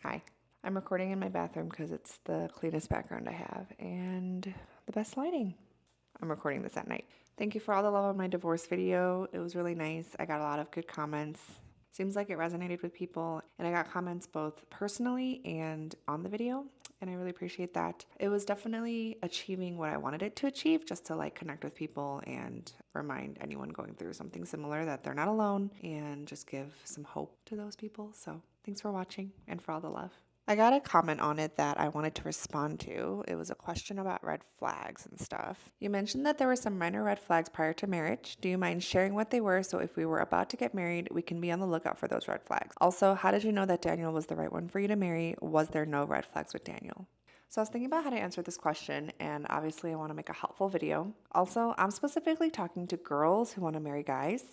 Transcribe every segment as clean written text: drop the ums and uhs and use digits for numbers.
Hi. I'm recording in my bathroom because it's the cleanest background I have and the best lighting. I'm recording this at night. Thank you for all the love on my divorce video. It was really nice. I got a lot of good comments. Seems like it resonated with people, and I got comments both personally and on the video, and I really appreciate that. It was definitely achieving what I wanted it to achieve, just to like connect with people and remind anyone going through something similar that they're not alone and just give some hope to those people. So thanks for watching and for all the love. I got a comment on it that I wanted to respond to. It was a question about red flags and stuff. You mentioned that there were some minor red flags prior to marriage. Do you mind sharing what they were so if we were about to get married, we can be on the lookout for those red flags? Also, how did you know that Daniel was the right one for you to marry? Was there no red flags with Daniel? So I was thinking about how to answer this question, and obviously I want to make a helpful video. Also, I'm specifically talking to girls who want to marry guys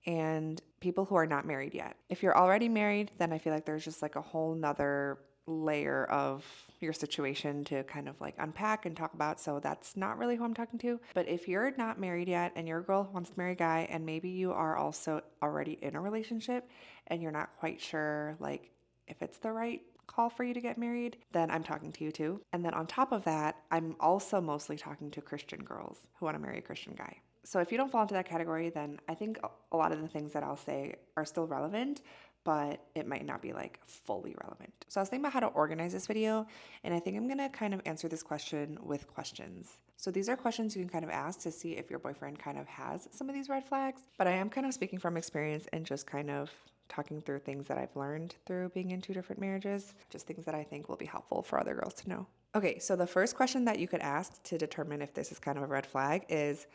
and people who are not married yet. If you're already married, then I feel like there's just like a whole nother layer of your situation to kind of like unpack and talk about. So that's not really who I'm talking to. But if you're not married yet and you're a girl who wants to marry a guy, and maybe you are also already in a relationship and you're not quite sure like if it's the right call for you to get married, then I'm talking to you too. And then on top of that, I'm also mostly talking to Christian girls who want to marry a Christian guy. So if you don't fall into that category, then I think a lot of the things that I'll say are still relevant, but it might not be like fully relevant. So I was thinking about how to organize this video, and I think I'm gonna kind of answer this question with questions. So these are questions you can kind of ask to see if your boyfriend kind of has some of these red flags, but I am kind of speaking from experience and just kind of talking through things that I've learned through being in 2 different marriages, just things that I think will be helpful for other girls to know. Okay, so the first question that you could ask to determine if this is kind of a red flag is,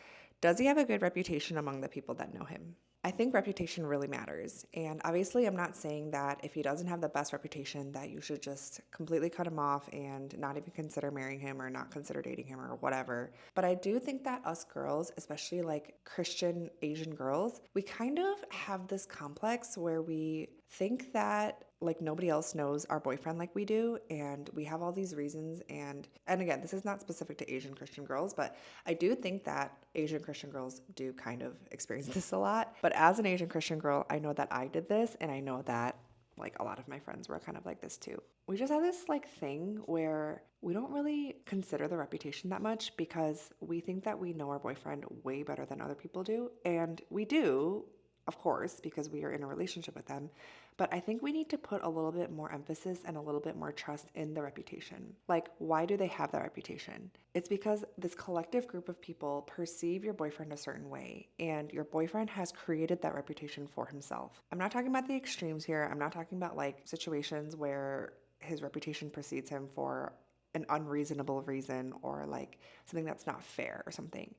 does he have a good reputation among the people that know him? I think reputation really matters. And obviously, I'm not saying that if he doesn't have the best reputation, that you should just completely cut him off and not even consider marrying him or not consider dating him or whatever. But I do think that us girls, especially like Christian Asian girls, we kind of have this complex where we think that like nobody else knows our boyfriend like we do, and we have all these reasons. And again, this is not specific to Asian Christian girls, but I do think that Asian Christian girls do kind of experience this a lot. But as an Asian Christian girl, I know that I did this, and I know that like a lot of my friends were kind of like this too. We just have this like thing where we don't really consider the reputation that much because we think that we know our boyfriend way better than other people do. And we do, of course, because we are in a relationship with them. But I think we need to put a little bit more emphasis and a little bit more trust in the reputation. Like, why do they have that reputation? It's because this collective group of people perceive your boyfriend a certain way, and your boyfriend has created that reputation for himself. I'm not talking about the extremes here. I'm not talking about like situations where his reputation precedes him for an unreasonable reason or like something that's not fair or something.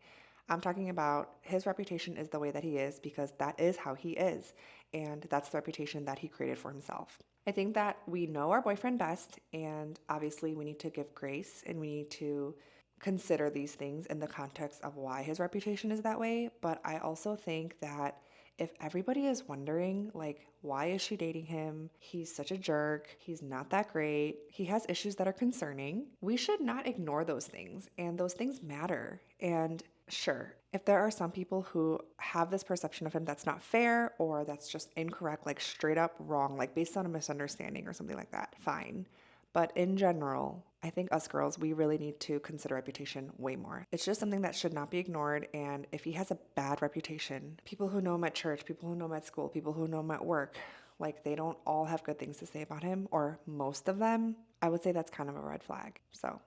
I'm talking about his reputation is the way that he is because that is how he is. And that's the reputation that he created for himself. I think that we know our boyfriend best, and obviously we need to give grace and we need to consider these things in the context of why his reputation is that way. But I also think that if everybody is wondering, like, why is she dating him? He's such a jerk. He's not that great. He has issues that are concerning. We should not ignore those things, and those things matter. And sure, if there are some people who have this perception of him that's not fair or that's just incorrect, like straight up wrong, like based on a misunderstanding or something like that, fine. But in general, I think us girls, we really need to consider reputation way more. It's just something that should not be ignored. And if he has a bad reputation, people who know him at church, people who know him at school, people who know him at work, like they don't all have good things to say about him, or most of them, I would say that's kind of a red flag. So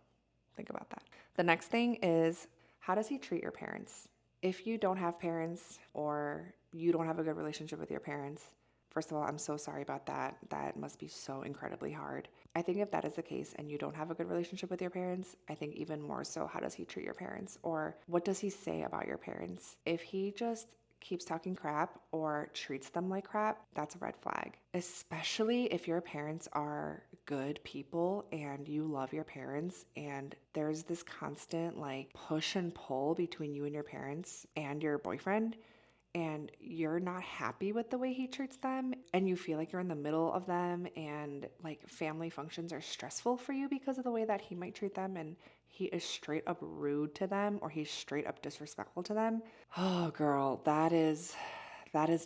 think about that. The next thing is, how does he treat your parents? If you don't have parents or you don't have a good relationship with your parents, first of all, I'm so sorry about that. That must be so incredibly hard. I think if that is the case and you don't have a good relationship with your parents, I think even more so, how does he treat your parents? Or what does he say about your parents? If he just keeps talking crap or treats them like crap, that's a red flag. Especially if your parents are good people and you love your parents and there's this constant like push and pull between you and your parents and your boyfriend, and you're not happy with the way he treats them and you feel like you're in the middle of them and like family functions are stressful for you because of the way that he might treat them and he is straight up rude to them or he's straight up disrespectful to them. Oh girl, that is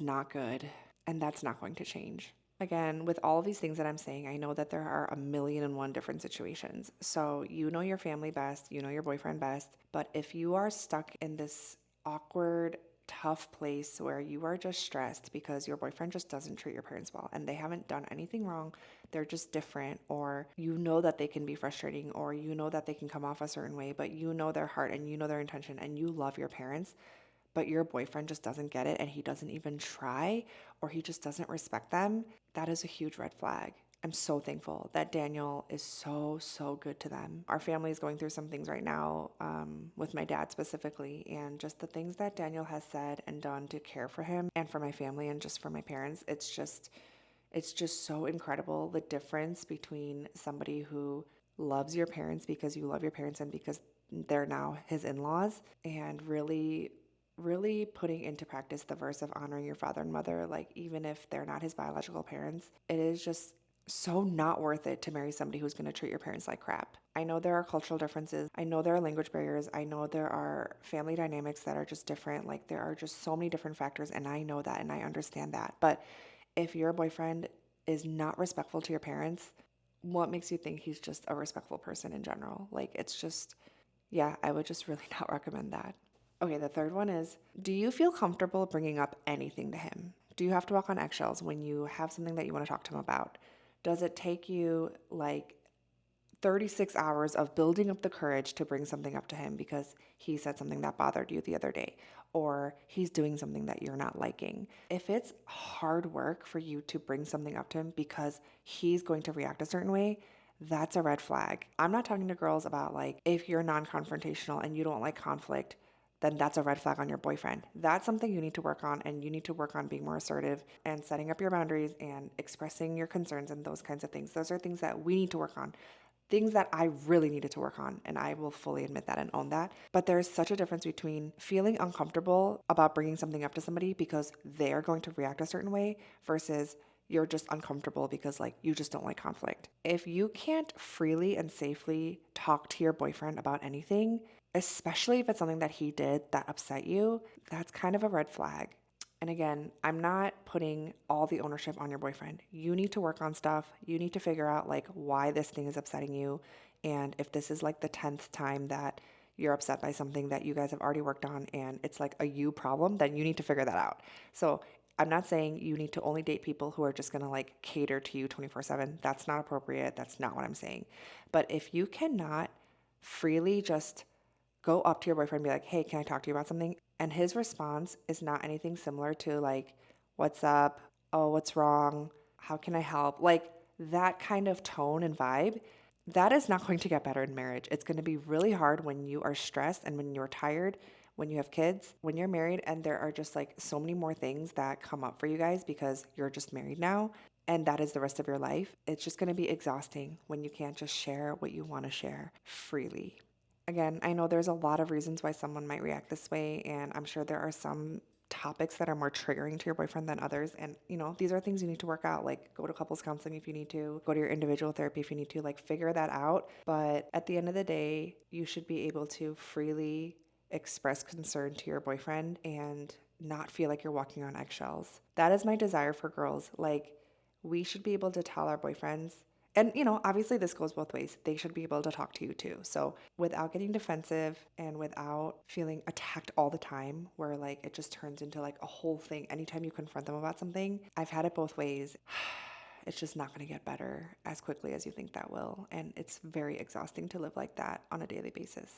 not good, and that's not going to change. Again, with all of these things that I'm saying, I know that there are a million and one different situations. So you know your family best, you know your boyfriend best, but if you are stuck in this awkward, tough place where you are just stressed because your boyfriend just doesn't treat your parents well and they haven't done anything wrong, they're just different, or you know that they can be frustrating, or you know that they can come off a certain way, but you know their heart and you know their intention and you love your parents, but your boyfriend just doesn't get it and he doesn't even try, or he just doesn't respect them, that is a huge red flag. I'm so thankful that Daniel is so, so good to them. Our family is going through some things right now, with my dad specifically, and just the things that Daniel has said and done to care for him and for my family and just for my parents. It's just so incredible, the difference between somebody who loves your parents because you love your parents and because they're now his in-laws, and really putting into practice the verse of honoring your father and mother, like even if they're not his biological parents. It is just so not worth it to marry somebody who's going to treat your parents like crap. I know there are cultural differences. I know there are language barriers. I know there are family dynamics that are just different. Like there are just so many different factors, and I know that and I understand that. But if your boyfriend is not respectful to your parents, what makes you think he's just a respectful person in general? Like it's just, yeah, I would just really not recommend that. Okay, the third one is, do you feel comfortable bringing up anything to him? Do you have to walk on eggshells when you have something that you want to talk to him about? Does it take you like 36 hours of building up the courage to bring something up to him because he said something that bothered you the other day, or he's doing something that you're not liking? If it's hard work for you to bring something up to him because he's going to react a certain way, that's a red flag. I'm not talking to girls about like if you're non-confrontational and you don't like conflict, then that's a red flag on your boyfriend. That's something you need to work on, and you need to work on being more assertive and setting up your boundaries and expressing your concerns and those kinds of things. Those are things that we need to work on. Things that I really needed to work on, and I will fully admit that and own that. But there's such a difference between feeling uncomfortable about bringing something up to somebody because they're going to react a certain way versus you're just uncomfortable because like you just don't like conflict. If you can't freely and safely talk to your boyfriend about anything, especially if it's something that he did that upset you, that's kind of a red flag. And again, I'm not putting all the ownership on your boyfriend. You need to work on stuff. You need to figure out like why this thing is upsetting you. And if this is like the 10th time that you're upset by something that you guys have already worked on and it's like a you problem, then you need to figure that out. So I'm not saying you need to only date people who are just going to like cater to you 24/7. That's not appropriate. That's not what I'm saying. But if you cannot freely just go up to your boyfriend and be like, hey, can I talk to you about something? And his response is not anything similar to like, what's up? Oh, what's wrong? How can I help? Like that kind of tone and vibe, that is not going to get better in marriage. It's going to be really hard when you are stressed and when you're tired, when you have kids, when you're married, and there are just like so many more things that come up for you guys because you're just married now. And that is the rest of your life. It's just going to be exhausting when you can't just share what you want to share freely. Again, I know there's a lot of reasons why someone might react this way, and I'm sure there are some topics that are more triggering to your boyfriend than others. And, you know, these are things you need to work out, like go to couples counseling if you need to, go to your individual therapy if you need to, like figure that out. But at the end of the day, you should be able to freely express concern to your boyfriend and not feel like you're walking on eggshells. That is my desire for girls. Like, we should be able to tell our boyfriends, and, you know, obviously this goes both ways. They should be able to talk to you too. So without getting defensive and without feeling attacked all the time, where like it just turns into like a whole thing anytime you confront them about something. I've had it both ways. It's just not going to get better as quickly as you think that will. And it's very exhausting to live like that on a daily basis.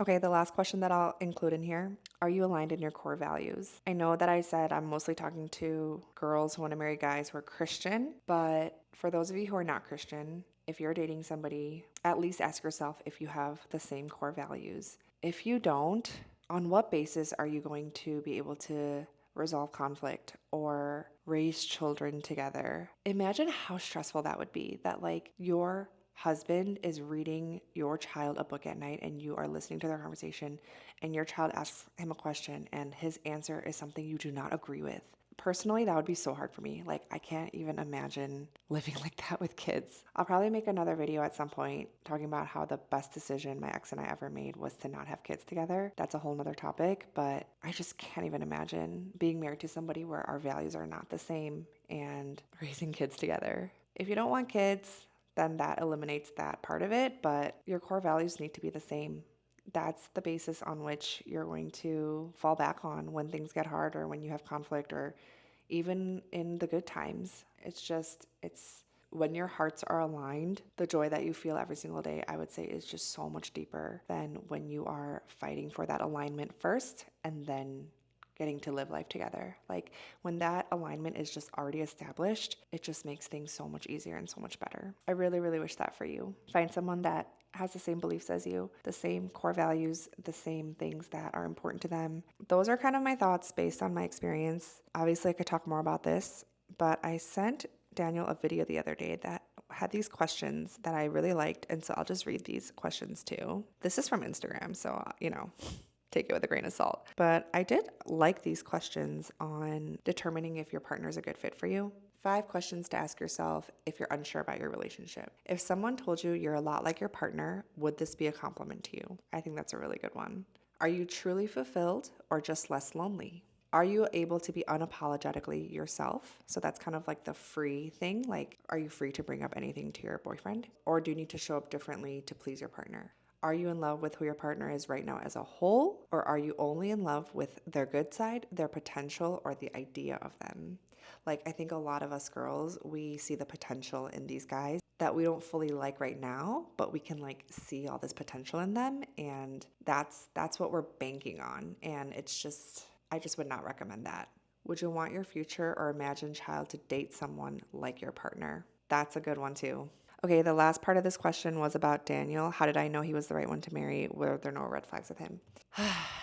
Okay, the last question that I'll include in here. Are you aligned in your core values? I know that I said I'm mostly talking to girls who want to marry guys who are Christian, but for those of you who are not Christian, if you're dating somebody, at least ask yourself if you have the same core values. If you don't, on what basis are you going to be able to resolve conflict or raise children together? Imagine how stressful that would be, that like your husband is reading your child a book at night and you are listening to their conversation and your child asks him a question and his answer is something you do not agree with. Personally, that would be so hard for me. Like, I can't even imagine living like that with kids. I'll probably make another video at some point talking about how the best decision my ex and I ever made was to not have kids together. That's a whole nother topic, but I just can't even imagine being married to somebody where our values are not the same and raising kids together. If you don't want kids, then that eliminates that part of it, but your core values need to be the same. That's the basis on which you're going to fall back on when things get hard or when you have conflict or even in the good times. It's when your hearts are aligned, the joy that you feel every single day, I would say, is just so much deeper than when you are fighting for that alignment first and then getting to live life together. Like when that alignment is just already established, it just makes things so much easier and so much better. I really, really wish that for you. Find someone that has the same beliefs as you, the same core values, the same things that are important to them. Those are kind of my thoughts based on my experience. Obviously, I could talk more about this, but I sent Daniel a video the other day that had these questions that I really liked, and so I'll just read these questions too. This is from Instagram, so, take it with a grain of salt. But I did like these questions on determining if your partner is a good fit for you. 5 questions to ask yourself if you're unsure about your relationship. If someone told you you're a lot like your partner, would this be a compliment to you? I think that's a really good one. Are you truly fulfilled or just less lonely? Are you able to be unapologetically yourself? So that's kind of like the free thing. Like, are you free to bring up anything to your boyfriend? Or do you need to show up differently to please your partner? Are you in love with who your partner is right now as a whole? Or are you only in love with their good side, their potential, or the idea of them? Like, I think a lot of us girls, we see the potential in these guys that we don't fully like right now, but we can like see all this potential in them. And that's what we're banking on. And I just would not recommend that. Would you want your future or imagined child to date someone like your partner? That's a good one too. Okay, the last part of this question was about Daniel. How did I know he was the right one to marry? Were there no red flags with him?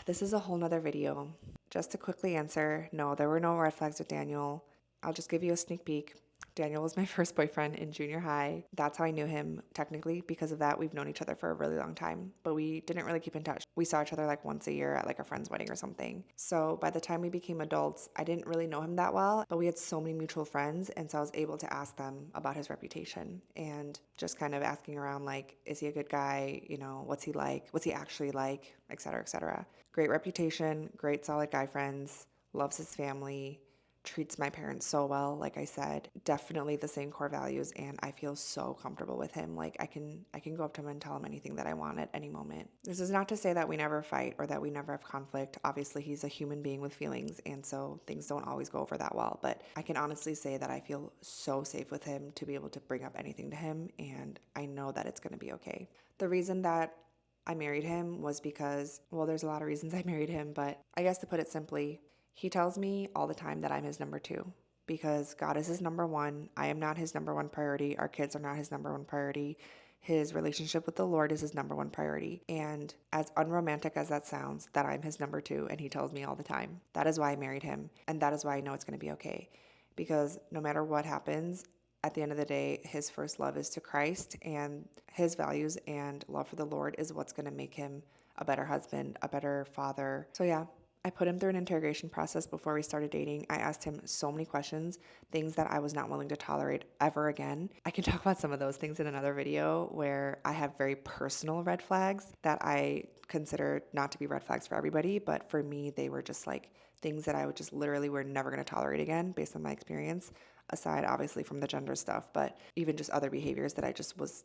This is a whole nother video. Just to quickly answer, no, there were no red flags with Daniel. I'll just give you a sneak peek. Daniel was my first boyfriend in junior high. That's how I knew him technically. Because of that, we've known each other for a really long time, but we didn't really keep in touch. We saw each other like once a year at like a friend's wedding or something. So by the time we became adults, I didn't really know him that well, but we had so many mutual friends. And so I was able to ask them about his reputation and just kind of asking around like, is he a good guy? What's he like? What's he actually like? Et cetera, et cetera. Great reputation, great solid guy friends, loves his family, treats my parents so well. Like I said, definitely the same core values, and I feel so comfortable with him. Like I can go up to him and tell him anything that I want at any moment. This is not to say that we never fight or that we never have conflict. Obviously, he's a human being with feelings, and so things don't always go over that well, but I can honestly say that I feel so safe with him to be able to bring up anything to him, and I know that it's going to be okay. The reason that I married him was because, well, there's a lot of reasons I married him, but I guess to put it simply, he tells me all the time that I'm his number 2 because God is his number 1. I am not his number 1 priority. Our kids are not his number 1 priority. His relationship with the Lord is his number 1 priority. And as unromantic as that sounds, that I'm his number 2, and he tells me all the time. That is why I married him, and that is why I know it's going to be okay. Because no matter what happens, at the end of the day, his first love is to Christ, and his values and love for the Lord is what's going to make him a better husband, a better father. So yeah, I put him through an interrogation process before we started dating. I asked him so many questions, things that I was not willing to tolerate ever again. I can talk about some of those things in another video where I have very personal red flags that I consider not to be red flags for everybody, but for me, they were just like things that I would just literally were never going to tolerate again based on my experience, aside obviously from the gender stuff, but even just other behaviors that I just was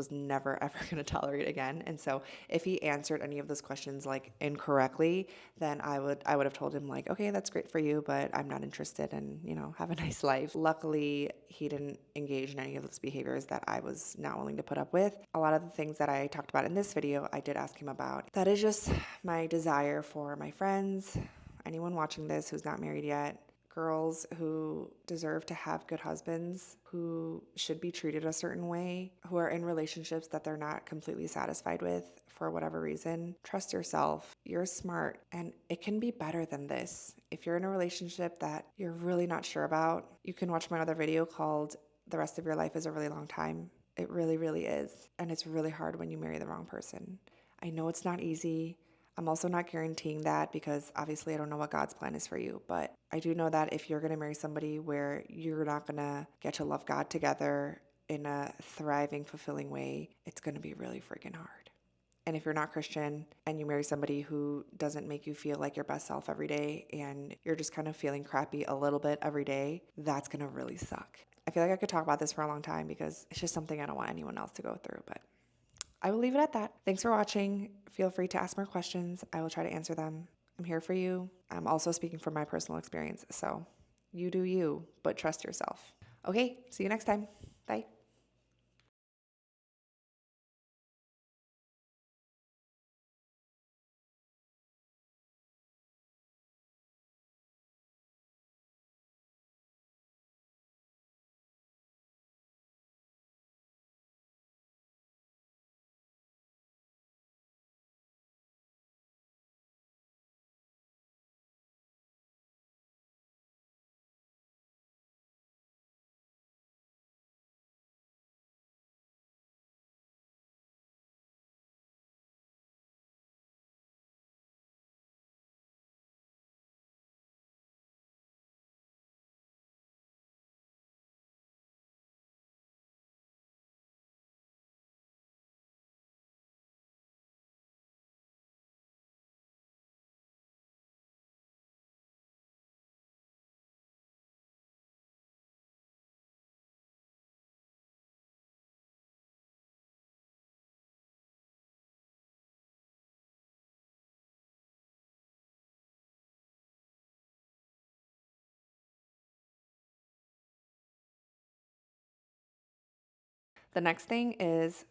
never ever going to tolerate again. And so if he answered any of those questions like incorrectly, then I would have told him like, okay, that's great for you, but I'm not interested, and have a nice life. Luckily, he didn't engage in any of those behaviors that I was not willing to put up with. A lot of the things that I talked about in this video, I did ask him about. That is just my desire for my friends, anyone watching this who's not married yet, girls who deserve to have good husbands, who should be treated a certain way, who are in relationships that they're not completely satisfied with for whatever reason. Trust yourself. You're smart, and it can be better than this. If you're in a relationship that you're really not sure about, you can watch my other video called The Rest of Your Life is a Really Long Time. It really, really is. And it's really hard when you marry the wrong person. I know it's not easy. I'm also not guaranteeing that because obviously I don't know what God's plan is for you, but I do know that if you're going to marry somebody where you're not going to get to love God together in a thriving, fulfilling way, it's going to be really freaking hard. And if you're not Christian and you marry somebody who doesn't make you feel like your best self every day and you're just kind of feeling crappy a little bit every day, that's going to really suck. I feel like I could talk about this for a long time because it's just something I don't want anyone else to go through, but I will leave it at that. Thanks for watching. Feel free to ask more questions. I will try to answer them. I'm here for you. I'm also speaking from my personal experience, so you do you, but trust yourself. Okay, see you next time. Bye. The next thing is